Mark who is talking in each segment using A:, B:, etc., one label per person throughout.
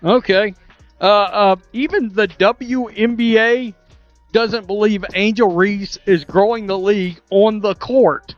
A: Okay. Even the WNBA doesn't believe Angel Reese is growing the league on the court.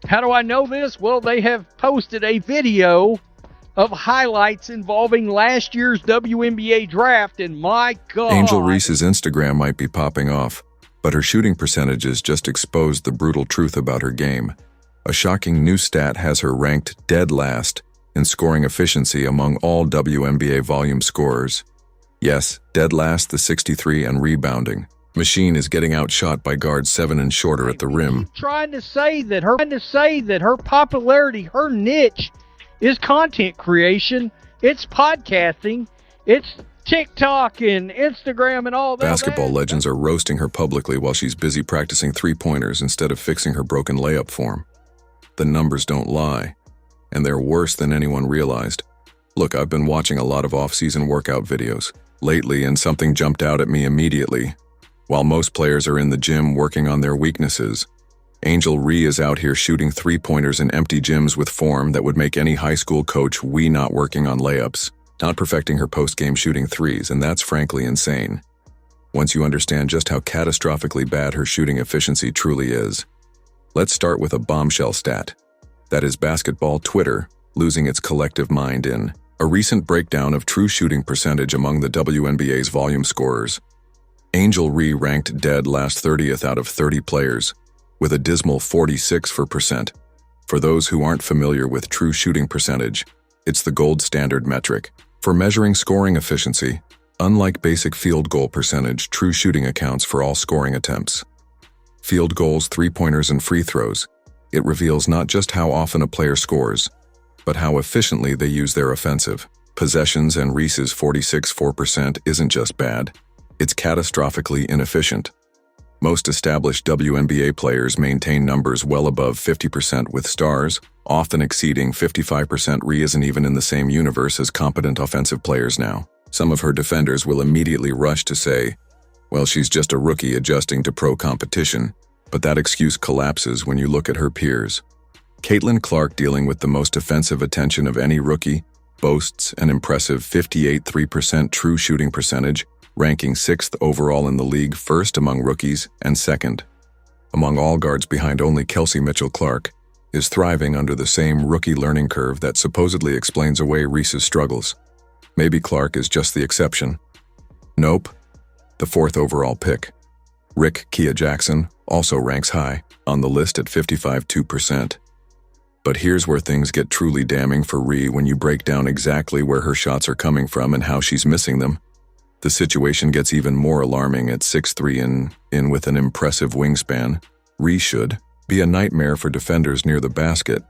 A: How do I know this? Well, they have posted a video of highlights involving last year's WNBA draft, and my God.
B: Angel Reese's Instagram might be popping off, but her shooting percentages just exposed the brutal truth about her game. A shocking new stat has her ranked dead last in scoring efficiency among all WNBA volume scorers. Yes, dead last, the 63 and rebounding. Machine is getting outshot by guards 7 and shorter at the rim.
A: Trying to say that her popularity, her niche is content creation. It's podcasting. It's TikTok and Instagram and all that.
B: Basketball legends are roasting her publicly while she's busy practicing three-pointers instead of fixing her broken layup form. The numbers don't lie, and they're worse than anyone realized. Look, I've been watching a lot of off-season workout videos lately, and something jumped out at me immediately. While most players are in the gym working on their weaknesses, Angel Reese is out here shooting three-pointers in empty gyms with form that would make any high school coach not working on layups, not perfecting her post-game shooting threes, and that's frankly insane. Once you understand just how catastrophically bad her shooting efficiency truly is. Let's start with a bombshell stat. That is basketball Twitter losing its collective mind in a recent breakdown of true shooting percentage among the WNBA's volume scorers. Angel Reese ranked dead last 30th out of 30 players, with a dismal 46%. For those who aren't familiar with true shooting percentage, it's the gold standard metric for measuring scoring efficiency. Unlike basic field goal percentage, true shooting accounts for all scoring attempts. Field goals, three-pointers, and free throws. It reveals not just how often a player scores, but how efficiently they use their offensive possessions, and Reese's 46.4% isn't just bad. It's catastrophically inefficient. Most established WNBA players maintain numbers well above 50% with stars, often exceeding 55%. Reese isn't even in the same universe as competent offensive players now. Some of her defenders will immediately rush to say, well, she's just a rookie adjusting to pro competition, but that excuse collapses when you look at her peers. Caitlin Clark, dealing with the most offensive attention of any rookie, boasts an impressive 58.3% true shooting percentage, ranking 6th overall in the league, first among rookies and second among all guards behind only Kelsey Mitchell. Clark is thriving under the same rookie learning curve that supposedly explains away Reese's struggles. Maybe Clark is just the exception. Nope. The 4th overall pick, Rick Kia Jackson, also ranks high on the list at 55.2%. But here's where things get truly damning for Reese when you break down exactly where her shots are coming from and how she's missing them. The situation gets even more alarming at 6'3" and with an impressive wingspan. Reese should be a nightmare for defenders near the basket.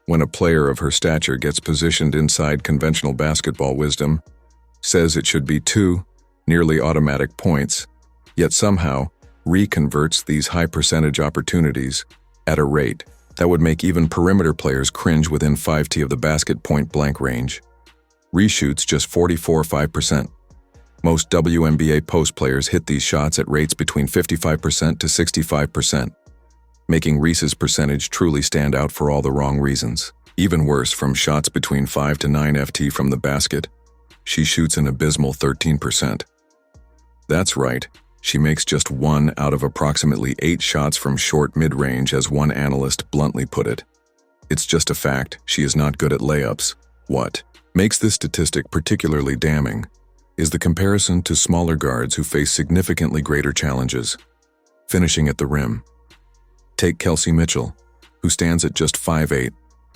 B: When a player of her stature gets positioned inside, conventional basketball wisdom says it should be 2 nearly automatic points, yet somehow Reese converts these high percentage opportunities at a rate that would make even perimeter players cringe within 5 of the basket point blank range. Reese shoots just 44.5%. Most WNBA post players hit these shots at rates between 55% to 65%, making Reese's percentage truly stand out for all the wrong reasons. Even worse, from shots between 5 to 9 FT from the basket, she shoots an abysmal 13%. That's right, she makes just 1 out of approximately 8 shots from short mid-range, as one analyst bluntly put it. It's just a fact, she is not good at layups. What makes this statistic particularly damning is the comparison to smaller guards who face significantly greater challenges finishing at the rim. Take Kelsey Mitchell, who stands at just 5'8",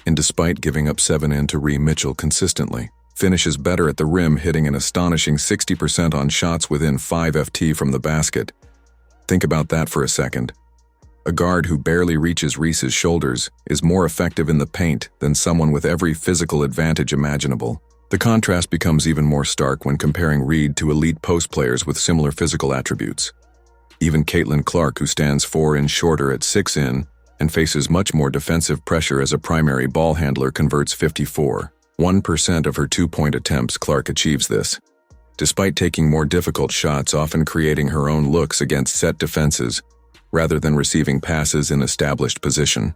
B: and despite giving up 7 in to Reese, Mitchell consistently finishes better at the rim, hitting an astonishing 60% on shots within 5 FT from the basket. Think about that for a second. A guard who barely reaches Reese's shoulders is more effective in the paint than someone with every physical advantage imaginable. The contrast becomes even more stark when comparing Reese to elite post players with similar physical attributes. Even Caitlin Clark, who stands 4 in shorter at 6 in and faces much more defensive pressure as a primary ball handler, converts 54.1% of her 2-point attempts. Clark achieves this despite taking more difficult shots, often creating her own looks against set defenses rather than receiving passes in established position.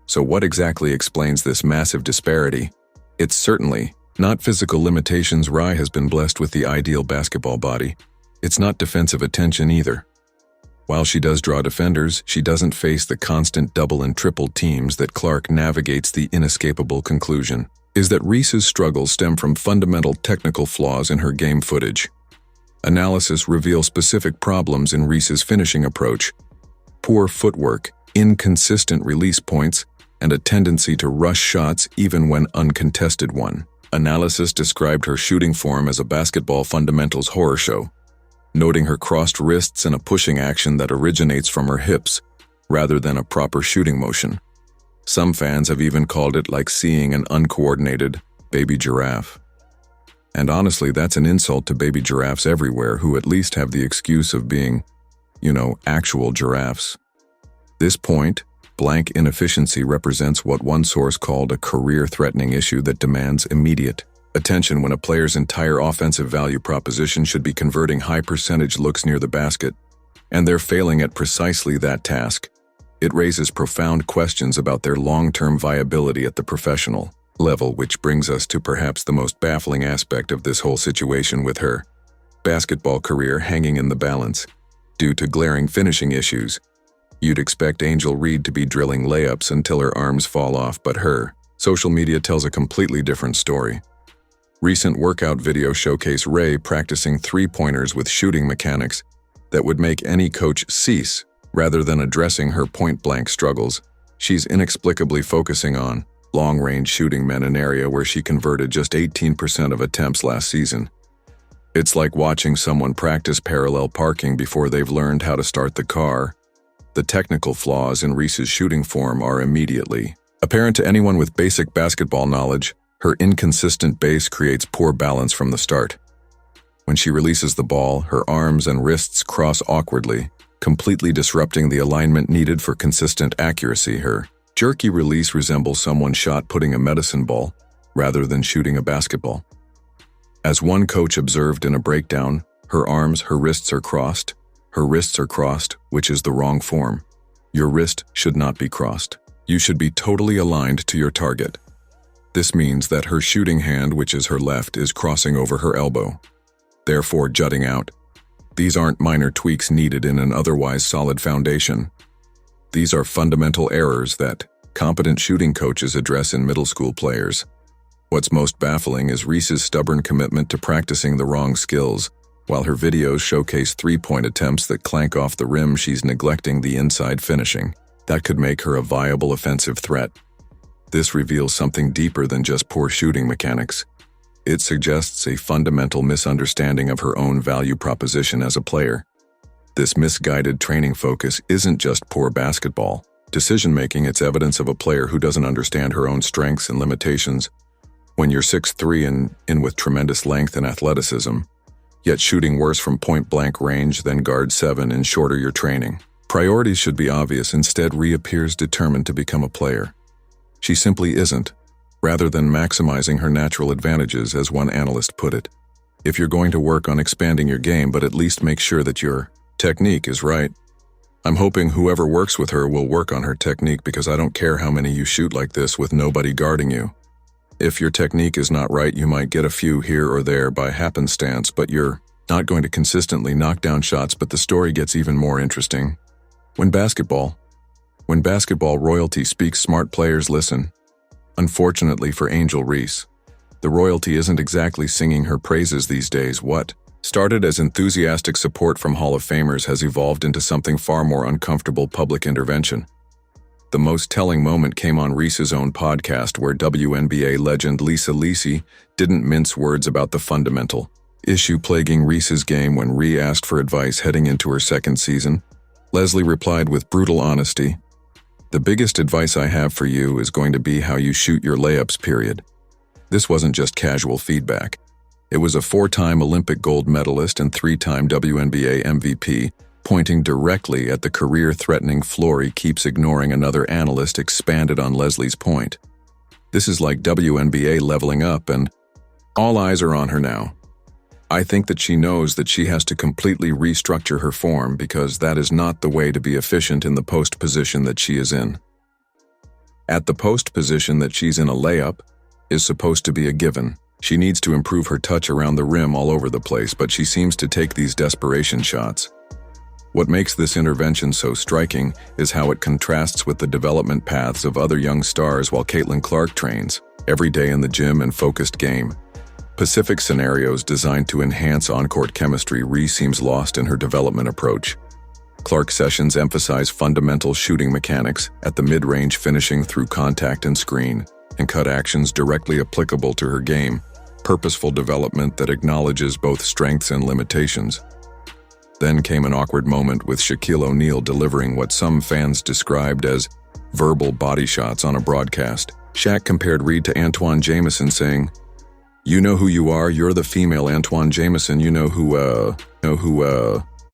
B: So what exactly explains this massive disparity? It's certainly Not physical limitations. Rye has been blessed with the ideal basketball body. It's not defensive attention either. While she does draw defenders, she doesn't face the constant double and triple teams that Clark navigates. The inescapable conclusion is that Reese's struggles stem from fundamental technical flaws in her game footage. Analysis reveals specific problems in Reese's finishing approach: poor footwork, inconsistent release points, and a tendency to rush shots even when uncontested. Analysis described her shooting form as a basketball fundamentals horror show, noting her crossed wrists and a pushing action that originates from her hips, rather than a proper shooting motion. Some fans have even called it like seeing an uncoordinated baby giraffe. And honestly, that's an insult to baby giraffes everywhere who at least have the excuse of being, actual giraffes. This point-blank inefficiency represents what one source called a career-threatening issue that demands immediate attention when a player's entire offensive value proposition should be converting high-percentage looks near the basket, and they're failing at precisely that task. It raises profound questions about their long-term viability at the professional level, which brings us to perhaps the most baffling aspect of this whole situation with her basketball career hanging in the balance. Due to glaring finishing issues, you'd expect Angel Reese to be drilling layups until her arms fall off, but her social media tells a completely different story. Recent workout videos showcase Ray practicing three-pointers with shooting mechanics that would make any coach cease. Rather than addressing her point-blank struggles, she's inexplicably focusing on long-range shooting men, an area where she converted just 18% of attempts last season. It's like watching someone practice parallel parking before they've learned how to start the car. The technical flaws in Reese's shooting form are immediately apparent to anyone with basic basketball knowledge. Her inconsistent base creates poor balance from the start. When she releases the ball, her arms and wrists cross awkwardly, completely disrupting the alignment needed for consistent accuracy. Her jerky release resembles someone shot putting a medicine ball rather than shooting a basketball. As one coach observed in a breakdown, her wrists are crossed. Her wrists are crossed, which is the wrong form. Your wrist should not be crossed. You should be totally aligned to your target. This means that her shooting hand, which is her left, is crossing over her elbow, therefore jutting out. These aren't minor tweaks needed in an otherwise solid foundation. These are fundamental errors that competent shooting coaches address in middle school players. What's most baffling is Reese's stubborn commitment to practicing the wrong skills. While her videos showcase three-point attempts that clank off the rim, she's neglecting the inside finishing. That could make her a viable offensive threat. This reveals something deeper than just poor shooting mechanics. It suggests a fundamental misunderstanding of her own value proposition as a player. This misguided training focus isn't just poor basketball decision-making, it's evidence of a player who doesn't understand her own strengths and limitations. When you're 6'3" and in with tremendous length and athleticism, yet shooting worse from point-blank range than guard 7 in shorter your training, priorities should be obvious. Instead, Rhea appears determined to become a player. She simply isn't. Rather than maximizing her natural advantages, as one analyst put it. If you're going to work on expanding your game, but at least make sure that your technique is right. I'm hoping whoever works with her will work on her technique, because I don't care how many you shoot like this with nobody guarding you. If your technique is not right, you might get a few here or there by happenstance, but you're not going to consistently knock down shots. But the story gets even more interesting. When basketball royalty speaks, smart players listen. Unfortunately for Angel Reese, the royalty isn't exactly singing her praises these days. What started as enthusiastic support from Hall of Famers has evolved into something far more uncomfortable: public intervention. The most telling moment came on Reese's own podcast, where WNBA legend Lisa didn't mince words about the fundamental issue plaguing Reese's game. When Rhea asked for advice heading into her second season, Leslie replied with brutal honesty, "The biggest advice I have for you is going to be how you shoot your layups, period." This wasn't just casual feedback. It was a 4-time Olympic gold medalist and 3-time WNBA MVP, pointing directly at the career-threatening flaw he keeps ignoring. Another analyst expanded on Leslie's point. "This is like WNBA leveling up, and all eyes are on her now. I think that she knows that she has to completely restructure her form, because that is not the way to be efficient in the post position that she is in. At the post position that she's in, a layup is supposed to be a given. She needs to improve her touch around the rim all over the place, but she seems to take these desperation shots. What makes this intervention so striking is how it contrasts with the development paths of other young stars while Caitlin Clark trains, every day in the gym and focused game. Pacific scenarios designed to enhance on-court chemistry, Reese seems lost in her development approach. Clark sessions emphasize fundamental shooting mechanics at the mid-range, finishing through contact and screen, and cut actions directly applicable to her game, purposeful development that acknowledges both strengths and limitations. Then came an awkward moment with Shaquille O'Neal delivering what some fans described as verbal body shots on a broadcast. Shaq compared Reed to Antoine Jameson, saying, "You know who you are, you're the female Antoine Jameson, you know who